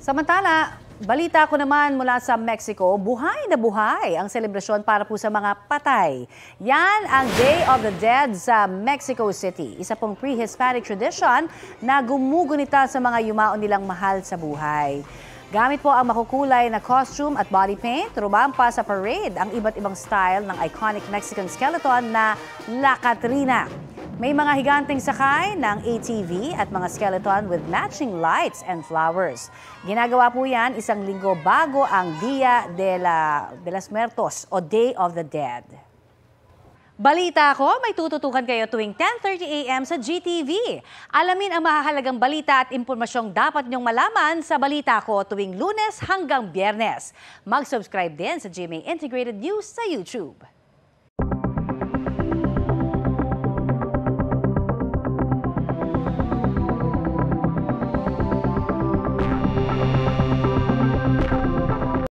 Samantala, balita ko naman mula sa Mexico, buhay na buhay ang selebrasyon para po sa mga patay. Yan ang Day of the Dead sa Mexico City. Isa pong pre-Hispanic tradition na gumugunita sa mga yumao nilang mahal sa buhay. Gamit po ang makukulay na costume at body paint, rumampa sa parade ang iba't ibang style ng iconic Mexican skeleton na La Catrina. May mga higanteng sakay ng ATV at mga skeleton with matching lights and flowers. Ginagawa po yan isang linggo bago ang Dia de los Muertos o Day of the Dead. Balita ko, may tututukan kayo tuwing 10:30 a.m. sa GTV. Alamin ang mahahalagang balita at impormasyong dapat niyong malaman sa Balita Ko tuwing Lunes hanggang Biyernes. Mag-subscribe din sa GMA Integrated News sa YouTube.